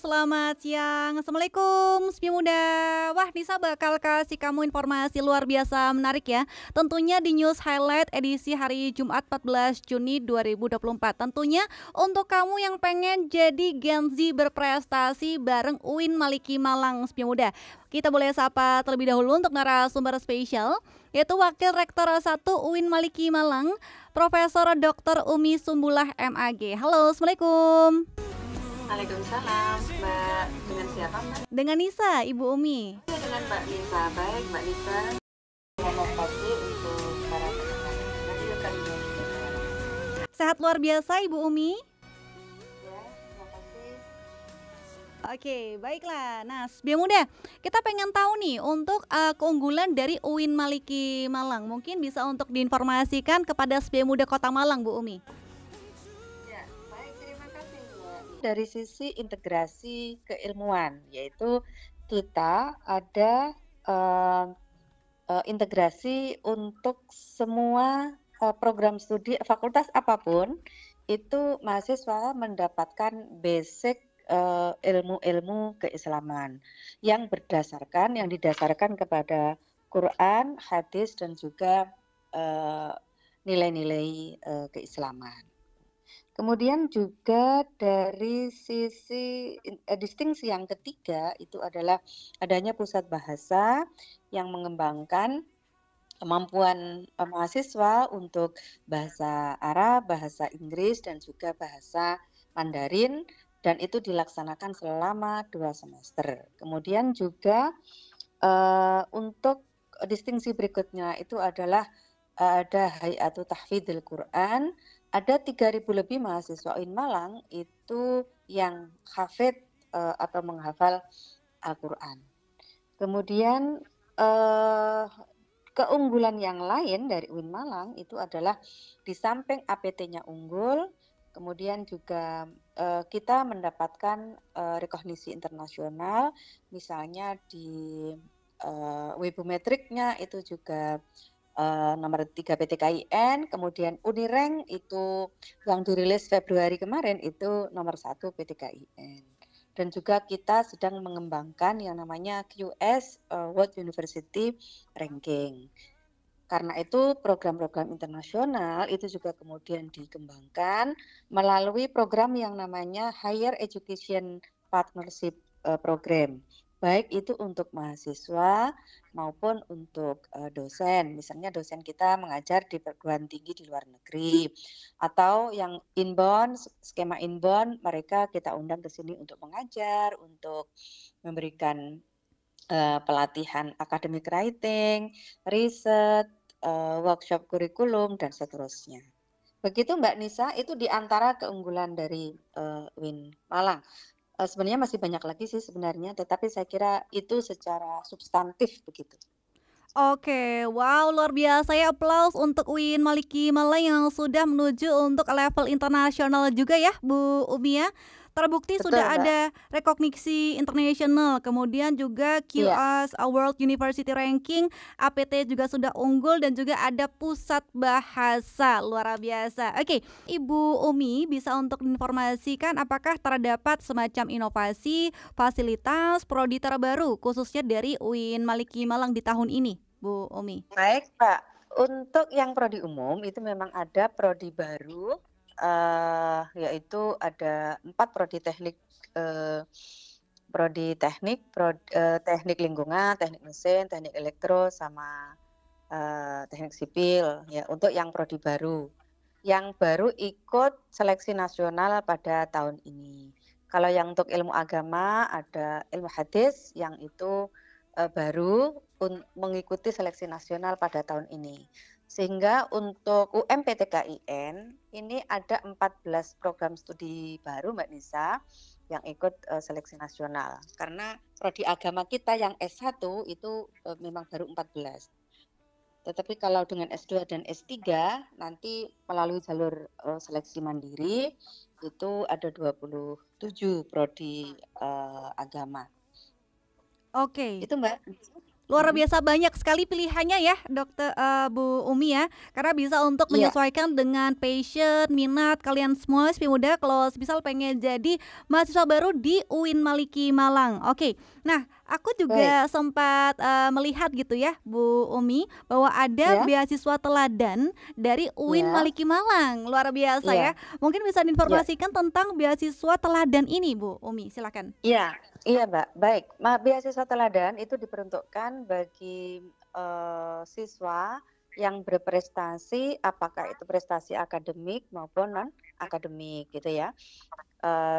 selamat siang. Assalamualaikum, Sepi Muda. Wah, Nisa bakal kasih kamu informasi luar biasa menarik ya. Tentunya di News Highlight edisi hari Jumat 14 Juni 2024. Tentunya untuk kamu yang pengen jadi Gen Z berprestasi bareng UIN Maliki Malang, Sepi Muda. Kita boleh sapa terlebih dahulu untuk narasumber spesial, yaitu Wakil Rektor 1 UIN Maliki Malang, Profesor Dr. Umi Sumbulah MAG. Halo, Assalamualaikum. Waalaikumsalam, Mbak. Dengan siapa, Mbak? Dengan Nisa, Ibu Umi. Ya, dengan Mbak Nisa. Baik, Mbak Nisa. Selamat pagi untuk para pendengar Radio Kalimantan. Sehat luar biasa, Ibu Umi. Ya, terima kasih. Oke, baiklah. Nah, Sebi Muda, kita pengen tahu nih untuk keunggulan dari UIN Maliki Malang. Mungkin bisa untuk diinformasikan kepada Sebi Muda Kota Malang, Bu Umi. Ya, baik. Terima kasih, Mbak. Dari sisi integrasi keilmuan, yaitu kita ada integrasi untuk semua program studi fakultas apapun, itu mahasiswa mendapatkan basic ilmu-ilmu keislaman yang didasarkan kepada Quran, hadis dan juga nilai-nilai keislaman. Kemudian juga dari sisi distingsi yang ketiga itu adalah adanya pusat bahasa yang mengembangkan kemampuan mahasiswa untuk bahasa Arab, bahasa Inggris dan juga bahasa Mandarin, dan itu dilaksanakan selama 2 semester. Kemudian juga untuk distingsi berikutnya itu adalah ada Hay'atu Tahfidzil Quran. Ada 3.000 lebih mahasiswa UIN Malang itu yang hafid atau menghafal Al-Quran. Kemudian keunggulan yang lain dari UIN Malang itu adalah di samping APT-nya unggul, kemudian juga kita mendapatkan rekognisi internasional, misalnya di Webometricnya itu juga nomor 3 PTKIN, kemudian Unirank itu yang dirilis Februari kemarin itu nomor 1 PTKIN. Dan juga kita sedang mengembangkan yang namanya QS World University Ranking. Karena itu program-program internasional itu juga kemudian dikembangkan melalui program yang namanya Higher Education Partnership Program. Baik itu untuk mahasiswa maupun untuk dosen. Misalnya dosen kita mengajar di perguruan tinggi di luar negeri, atau yang inbound, skema inbound, mereka kita undang ke sini untuk mengajar, untuk memberikan pelatihan academic writing, riset, workshop kurikulum dan seterusnya. Begitu Mbak Nisa, itu di antara keunggulan dari UIN Malang. Sebenarnya masih banyak lagi sih sebenarnya, tetapi saya kira itu secara substantif begitu. Oke, wow, luar biasa ya, applause untuk UIN Maliki Malang yang sudah menuju untuk level internasional juga ya, Bu Umi ya. Terbukti Betul, sudah Mbak. ada rekognisi internasional, kemudian juga Iya. QS World University Ranking, APT juga sudah unggul dan juga ada pusat bahasa, luar biasa. Oke, Ibu Umi bisa untuk informasikan apakah terdapat semacam inovasi, fasilitas, prodi terbaru khususnya dari UIN Maliki Malang di tahun ini, Bu Umi? Baik, Pak. Untuk yang prodi umum itu memang ada prodi baru, yaitu ada 4 prodi teknik, teknik lingkungan, teknik mesin, teknik elektro, sama teknik sipil ya, untuk yang prodi baru. Yang baru ikut seleksi nasional pada tahun ini. Kalau yang untuk ilmu agama ada ilmu hadis yang itu baru mengikuti seleksi nasional pada tahun ini. Sehingga untuk UMPTKIN ini ada 14 program studi baru Mbak Nisa yang ikut seleksi nasional. Karena prodi agama kita yang S1 itu memang baru 14. Tetapi kalau dengan S2 dan S3 nanti melalui jalur seleksi mandiri itu ada 27 prodi agama. Oke. Itu Mbak. Luar Mhm. biasa banyak sekali pilihannya ya, Bu Umi ya, karena bisa untuk Iya, menyesuaikan dengan passion, minat kalian semua SPI Muda kalau misal pengen jadi mahasiswa baru di UIN Maliki Malang. Oke, nah aku baik. juga sempat, melihat gitu ya Bu Umi, bahwa ada Ya, beasiswa teladan dari UIN ya, Maliki Malang, luar biasa ya. iya, Mungkin bisa iya. diinformasikan tentang beasiswa teladan ini Bu Umi, silakan. Iya, iya, Mbak, baik. Beasiswa teladan itu diperuntukkan bagi, siswa yang berprestasi, apakah itu prestasi akademik maupun non-akademik gitu ya,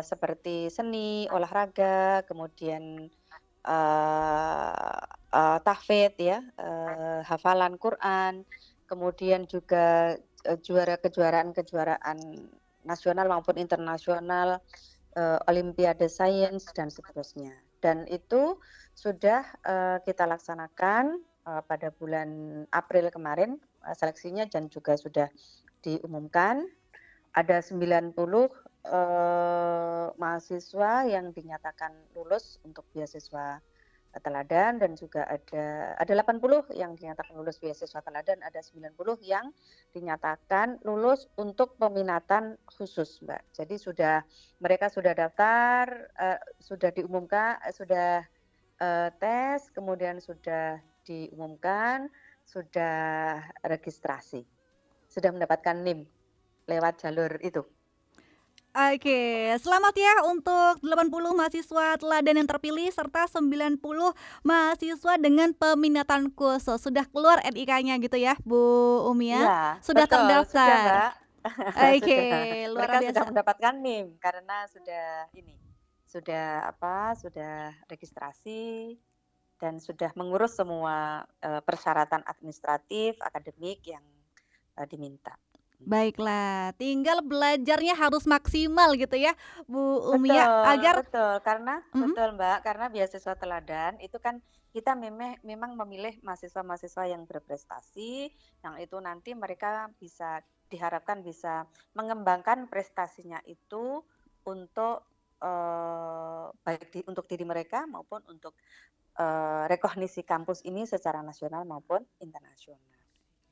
seperti seni, olahraga, kemudian, eee eee, tahfidz ya, hafalan Quran, kemudian juga, juara kejuaraan-kejuaraan nasional maupun internasional, olimpiade sains dan seterusnya. Dan itu sudah, kita laksanakan, pada bulan April kemarin, seleksinya dan juga sudah diumumkan. Ada 90, mahasiswa yang dinyatakan lulus untuk beasiswa teladan dan juga ada 80 yang dinyatakan lulus beasiswa teladan, ada 90 yang dinyatakan lulus untuk peminatan khusus, Mbak. Jadi mereka sudah daftar, sudah diumumkan, sudah, tes, kemudian sudah diumumkan, sudah registrasi, sudah mendapatkan NIM lewat jalur itu. Oke, selamat ya untuk 80 mahasiswa teladan yang terpilih serta 90 mahasiswa dengan peminatan khusus. Sudah keluar NIK-nya gitu ya, Bu Umi ya? Iya, Sudah betul, sudah, terdaftar. Mbak. Oke, Sudah. luar Mereka sudah biasa. mendapatkan NIM karena sudah apa, sudah registrasi dan sudah mengurus semua, persyaratan administratif, akademik yang, diminta. Baiklah, tinggal belajarnya harus maksimal gitu ya, Bu Umi ya, Betul, agar betul, karena mhm, betul, Mbak, karena beasiswa teladan itu kan kita memang memilih mahasiswa-mahasiswa yang berprestasi, yang itu nanti mereka diharapkan bisa mengembangkan prestasinya itu untuk, baik untuk diri mereka maupun untuk, rekognisi kampus ini secara nasional maupun internasional.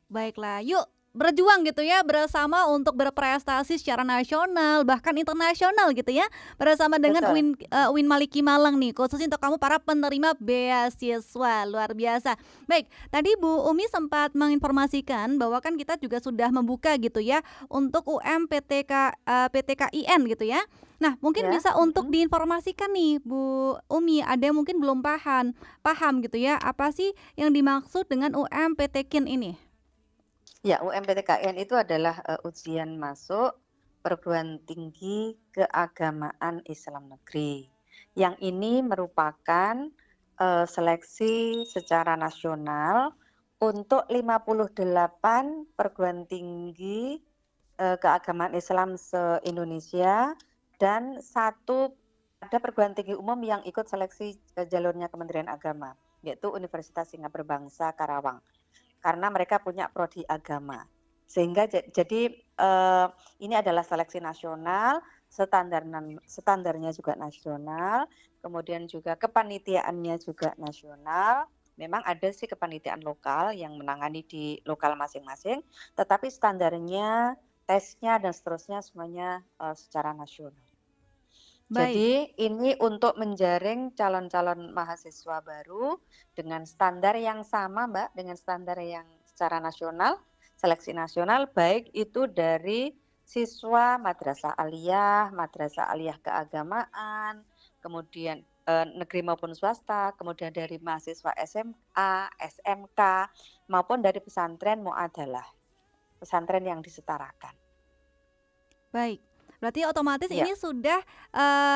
baiklah, yuk berjuang gitu ya bersama untuk berprestasi secara nasional bahkan internasional gitu ya bersama dengan Betul, UIN Maliki Malang nih khususnya untuk kamu para penerima beasiswa luar biasa. Baik, tadi Bu Umi sempat menginformasikan bahwa kan kita juga sudah membuka gitu ya untuk PTKIN gitu ya. Nah, mungkin ya, bisa untuk mhm. diinformasikan nih Bu Umi, ada yang mungkin belum paham paham gitu ya, apa sih yang dimaksud dengan PTKIN ini? Ya, UMPTKN itu adalah, ujian masuk perguruan tinggi keagamaan Islam negeri. Yang ini merupakan, seleksi secara nasional untuk 58 perguruan tinggi, keagamaan Islam se-Indonesia dan satu ada perguruan tinggi umum yang ikut seleksi, jalurnya Kementerian Agama, yaitu Universitas Singapura Bangsa Karawang. Karena mereka punya prodi agama. Sehingga jadi, ini adalah seleksi nasional, standarnya juga nasional, kemudian juga kepanitiaannya juga nasional. Memang ada sih kepanitiaan lokal yang menangani di lokal masing-masing, tetapi standarnya, tesnya dan seterusnya semuanya, secara nasional. Baik. Jadi ini untuk menjaring calon-calon mahasiswa baru dengan standar yang sama, Mbak, dengan standar yang secara nasional, seleksi nasional, baik itu dari siswa madrasah aliyah keagamaan, kemudian, negeri maupun swasta, kemudian dari mahasiswa SMA, SMK, maupun dari pesantren muadalah, pesantren yang disetarakan. Baik, berarti otomatis Iya, ini sudah,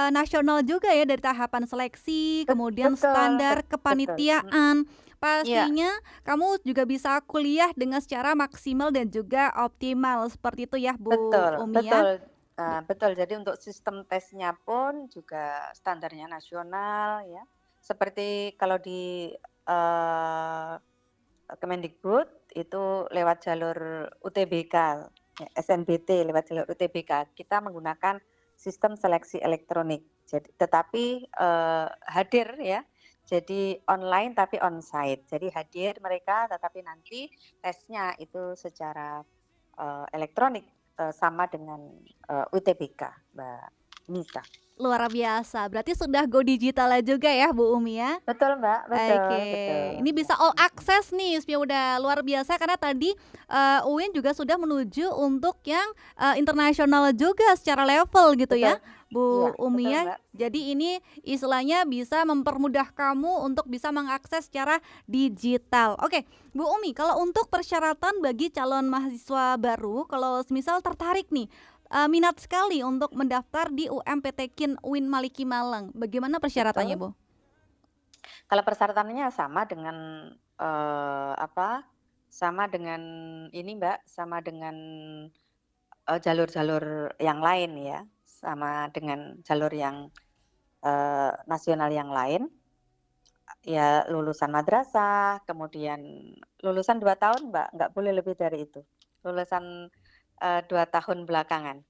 nasional juga ya dari tahapan seleksi, kemudian betul, standar betul, kepanitiaan. iya. Pastinya kamu juga bisa kuliah dengan secara maksimal dan juga optimal, seperti itu ya Bu Betul, Umi ya? betul, betul. Jadi untuk sistem tesnya pun juga standarnya nasional ya. Seperti kalau di, eee, Kemendikbud itu lewat jalur UTBK, ya SNBT lewat jalur UTBK. Kita menggunakan sistem seleksi elektronik. Jadi tetapi, hadir ya, jadi online tapi onsite. Jadi hadir mereka, tetapi nanti tesnya itu secara elektronik sama dengan UTBK, Mbak Nisa. Luar biasa, berarti sudah go digital juga ya Bu Umi ya? Betul Mbak, betul, Oke, betul. ini bisa all access nih, Spia udah luar biasa karena tadi UIN juga sudah menuju untuk yang internasional juga secara level gitu Betul, ya, Bu iya, Umi betul ya. Mbak. Jadi ini istilahnya bisa mempermudah kamu untuk bisa mengakses secara digital. Oke, Bu Umi, kalau untuk persyaratan bagi calon mahasiswa baru, kalau misal tertarik nih, minat sekali untuk mendaftar di UMPTKIN UIN Maliki Malang, bagaimana persyaratannya, Betul. Bu? Kalau persyaratannya sama dengan sama dengan ini Mbak, sama dengan jalur-jalur yang lain ya, sama dengan jalur yang nasional yang lain. Ya lulusan madrasah, kemudian lulusan 2 tahun Mbak, nggak boleh lebih dari itu. Lulusan 2 tahun belakangan.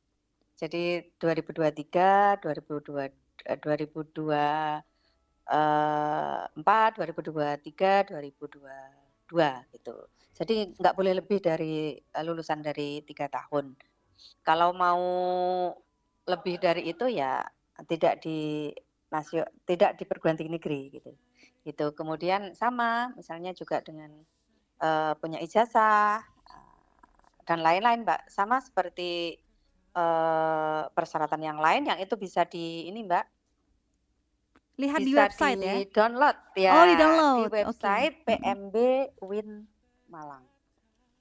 Jadi 2023, 2024, 2023, 2022 gitu. Jadi nggak boleh lebih dari lulusan dari 3 tahun. Kalau mau lebih dari itu ya tidak di tidak di perguruan tinggi negeri gitu. Gitu. Kemudian sama misalnya juga dengan punya ijazah dan lain-lain Mbak. Sama seperti persyaratan yang lain yang itu bisa di ini Mbak, Lihat di bisa website ya? di-download Oh, ya di di-download. Oke. website Mhm. PMB Win Malang.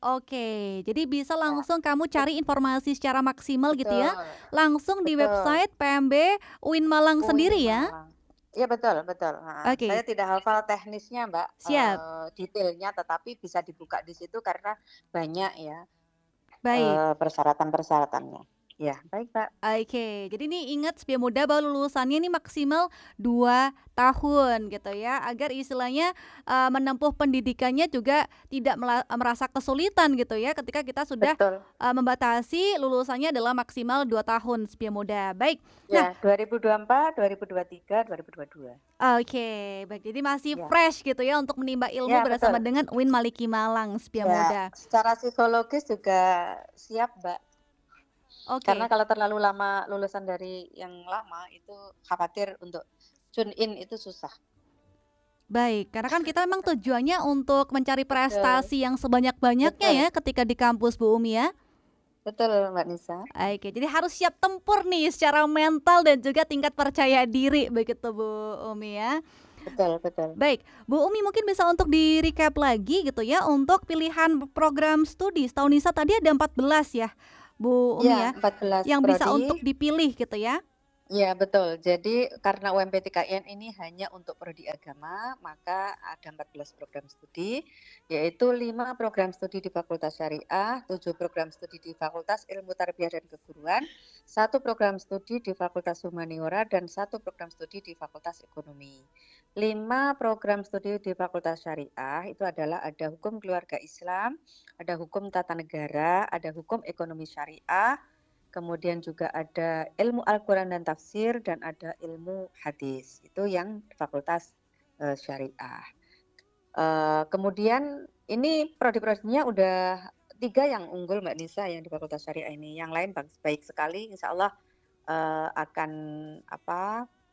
Oke, jadi bisa Ya, langsung kamu cari informasi secara maksimal gitu ya, betul, langsung di betul. website PMB UIN Malang UIN sendiri ya? Malang. Iya betul, betul. Heeh. Saya Oke, tidak hafal teknisnya Mbak, siap. detailnya, tetapi bisa dibuka di situ karena banyak ya Baik. persyaratan-persyaratannya. Ya, baik Mbak. Oke, jadi ini ingat Spia Muda bahwa lulusannya ini maksimal 2 tahun gitu ya, agar istilahnya menempuh pendidikannya juga tidak merasa kesulitan gitu ya ketika kita sudah Betul. membatasi lulusannya adalah maksimal 2 tahun Spia Muda. Baik. Nah, Ya, 2024, 2023, 2022. oke, baik. Jadi masih Ya. fresh gitu ya untuk menimba ilmu Ya, bersama betul. dengan UIN Maliki Malang Spia Ya, Muda. secara psikologis juga siap Mbak. Karena Oke. kalau terlalu lama lulusan dari yang lama itu khawatir untuk tune in itu susah. Baik, karena kan kita memang tujuannya untuk mencari Betul, prestasi yang sebanyak-banyaknya betul, ya ketika di kampus Bu Umi ya. betul Mbak Nisa. Oke, jadi harus siap tempur nih secara mental dan juga tingkat percaya diri begitu Bu Umi ya. Betul, betul. Baik, Bu Umi mungkin bisa untuk di-recap lagi gitu ya untuk pilihan program studi. Setahu Nisa tadi ada 14 ya Bu Umi Ya, ya, 14 yang bisa untuk prodi. dipilih gitu ya. Ya, betul. Jadi karena UMPTKIN ini hanya untuk prodi agama, maka ada 14 program studi, yaitu 5 program studi di Fakultas Syariah, 7 program studi di Fakultas Ilmu Tarbiyah dan Keguruan, 1 program studi di Fakultas Humaniora, dan 1 program studi di Fakultas Ekonomi. 5 program studi di Fakultas Syariah itu adalah ada Hukum Keluarga Islam, ada Hukum Tata Negara, ada Hukum Ekonomi Syariah, kemudian juga ada ilmu Al-Quran dan tafsir, dan ada ilmu hadis. Itu yang Fakultas Syariah. Kemudian ini prodi-prodinya udah 3 yang unggul Mbak Nisa yang di Fakultas Syariah ini. Yang lain baik sekali, insya Allah akan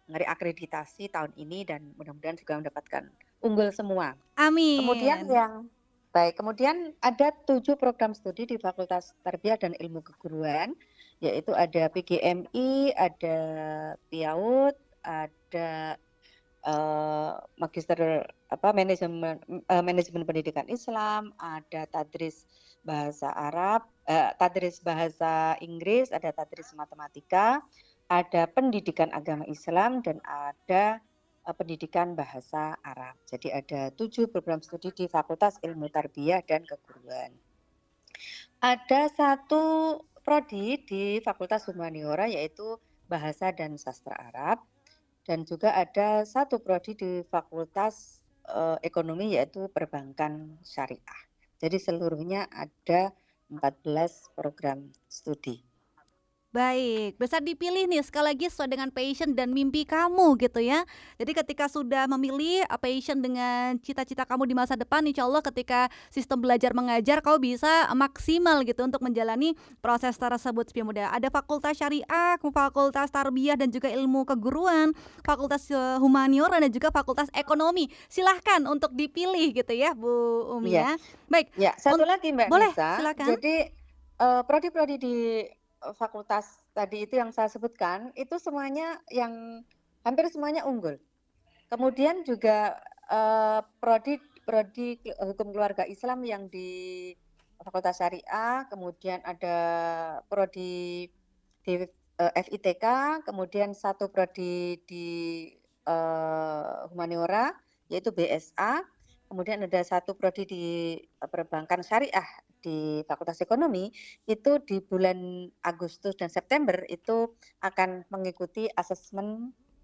ngereakreditasi tahun ini dan mudah-mudahan juga mendapatkan unggul semua. Kemudian Amin. kemudian ada 7 program studi di Fakultas Tarbiyah dan Ilmu Keguruan, yaitu ada PGMI, ada PIAUD, ada Magister Manajemen Pendidikan Islam, ada Tadris Bahasa Arab, Tadris Bahasa Inggris, ada Tadris Matematika, ada Pendidikan Agama Islam, dan ada Pendidikan Bahasa Arab. Jadi ada 7 program studi di Fakultas Ilmu Tarbiyah dan Keguruan. Ada 1 prodi di Fakultas Humaniora yaitu Bahasa dan Sastra Arab, dan juga ada 1 prodi di Fakultas Ekonomi yaitu Perbankan Syariah. Jadi seluruhnya ada 14 program studi. Baik, bisa dipilih nih sekali lagi sesuai dengan passion dan mimpi kamu gitu ya. Jadi ketika sudah memilih passion dengan cita-cita kamu di masa depan, insya Allah ketika sistem belajar mengajar kau bisa maksimal gitu untuk menjalani proses tersebut Sepi Muda. Ada fakultas syariah, fakultas tarbiyah dan juga ilmu keguruan, fakultas humaniora dan juga fakultas ekonomi. Silahkan untuk dipilih gitu ya Bu Umi Iya. ya. Baik, Ya, satu lagi Mbak boleh Nisa, silakan. jadi prodi-prodi di fakultas tadi itu yang saya sebutkan, itu semuanya yang hampir semuanya unggul. Kemudian juga prodi prodi hukum keluarga Islam yang di Fakultas Syariah, kemudian ada prodi di FITK, kemudian satu prodi di humaniora yaitu BSA, kemudian ada satu prodi di perbankan syariah di Fakultas Ekonomi, itu di bulan Agustus dan September itu akan mengikuti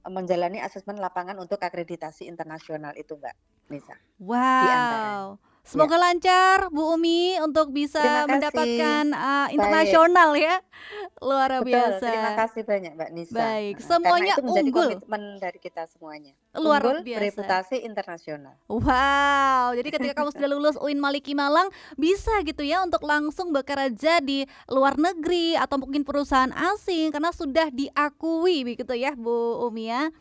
menjalani asesmen lapangan untuk akreditasi internasional itu Mbak Nisa. Di antaranya. Wow, Ya, semoga lancar Bu Umi untuk terima bisa kasih. mendapatkan Baik, internasional ya. Luar betul. Terima biasa. kasih banyak Mbak Nisa. Baik, Karena semuanya itu menjadi unggul, komitmen dari kita semuanya. luar Unggul biasa. bereputasi internasional. Wow, jadi ketika kamu sudah lulus UIN Maliki Malang, bisa gitu ya untuk langsung bekerja di luar negeri atau mungkin perusahaan asing karena sudah diakui begitu ya Bu Umi ya.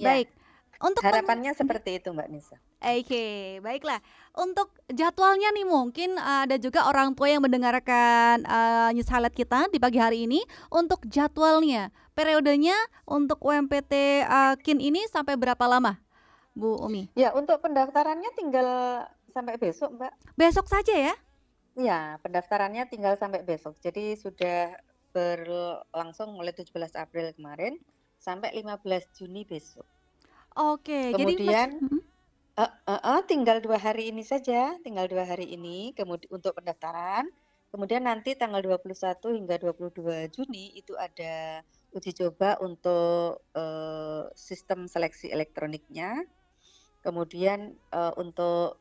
Ya, Baik, untuk harapannya seperti itu Mbak Nisa. Oke, baiklah. Untuk jadwalnya nih mungkin ada juga orang tua yang mendengarkan news highlight kita di pagi hari ini. Untuk jadwalnya, periodenya untuk UMPT KIN ini sampai berapa lama, Bu Umi? Ya, untuk pendaftarannya tinggal sampai besok Mbak. Besok saja ya? Ya, pendaftarannya tinggal sampai besok. Jadi sudah berlangsung mulai 17 April kemarin sampai 15 Juni besok. Oke, jadi masih Kemudian tinggal 2 hari ini saja, tinggal 2 hari ini untuk pendaftaran. Kemudian nanti tanggal 21 hingga 22 Juni itu ada uji coba untuk sistem seleksi elektroniknya. Kemudian untuk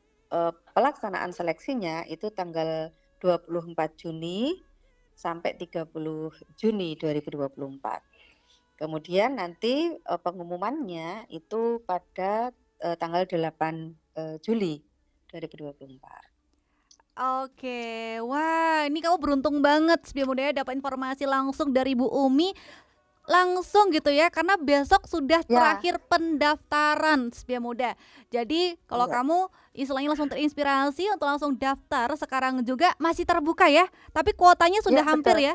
pelaksanaan seleksinya itu tanggal 24 Juni sampai 30 Juni 2024. Kemudian nanti pengumumannya itu pada tanggal 8 Juli 2024. Oke, wah ini kamu beruntung banget Setia Muda ya dapat informasi langsung dari Bu Umi langsung gitu ya karena besok sudah Ya, terakhir pendaftaran Setia Muda. Jadi kalau iya, kamu istilahnya langsung terinspirasi untuk langsung daftar sekarang juga masih terbuka ya. Tapi kuotanya iya sudah hampir betul. ya.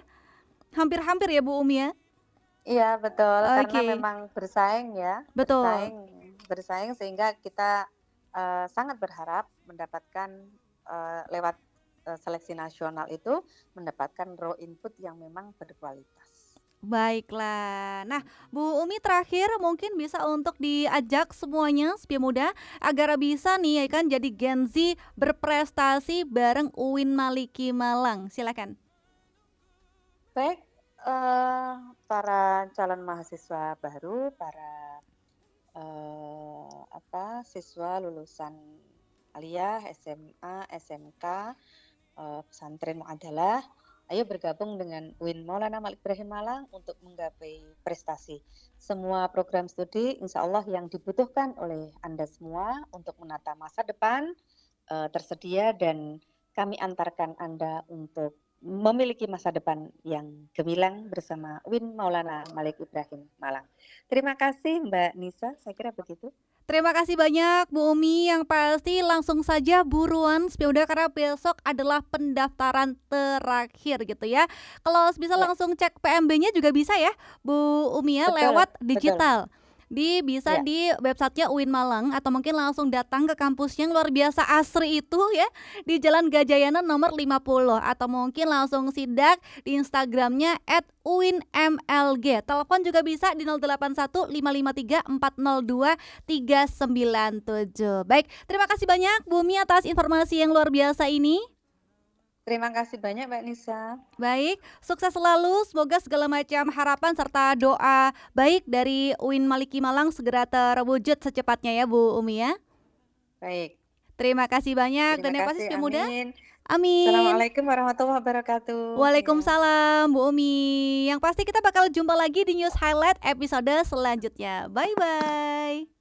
Hampir-hampir ya Bu Umi ya. Iya betul, karena Oke, memang bersaing ya, betul. bersaing sehingga kita sangat berharap mendapatkan lewat seleksi nasional itu mendapatkan raw input yang memang berkualitas. Baiklah. Nah, Bu Umi terakhir mungkin bisa untuk diajak semuanya Setia Muda agar bisa nih ya kan jadi Gen Z berprestasi bareng UIN Maliki Malang. Silakan. Baik, para calon mahasiswa baru, para siswa lulusan aliyah, SMA, SMK, pesantren Mu'adalah, ayo bergabung dengan UIN Maulana Malik Ibrahim Malang untuk menggapai prestasi. Semua program studi insya Allah yang dibutuhkan oleh Anda semua untuk menata masa depan tersedia dan kami antarkan Anda untuk memiliki masa depan yang gemilang bersama UIN Maulana Malik Ibrahim Malang. Terima kasih Mbak Nisa, saya kira begitu. Terima kasih banyak Bu Umi, yang pasti langsung saja buruan Spiuda karena besok adalah pendaftaran terakhir gitu ya. Kalau bisa Ya, langsung cek PMB-nya juga bisa ya Bu Umi ya betul, lewat betul. digital. Bisa Ya, di websitenya UIN Malang atau mungkin langsung datang ke kampus yang luar biasa asri itu ya di Jalan Gajayana nomor 50 atau mungkin langsung sidak di Instagramnya @uinmlg. Telepon juga bisa di 081 553 402 397. Baik, terima kasih banyak Bu Mi atas informasi yang luar biasa ini. terima kasih banyak Mbak Nisa. Baik, sukses selalu. Semoga segala macam harapan serta doa baik dari UIN Maliki Malang segera terwujud secepatnya ya Bu Umi ya. Baik, Terima kasih banyak dan terima yang pasti kasih, Sepi Muda. amin. Amin. Assalamualaikum warahmatullahi wabarakatuh. Ya. Waalaikumsalam Bu Umi. Yang pasti kita bakal jumpa lagi di News Highlight episode selanjutnya. Bye bye.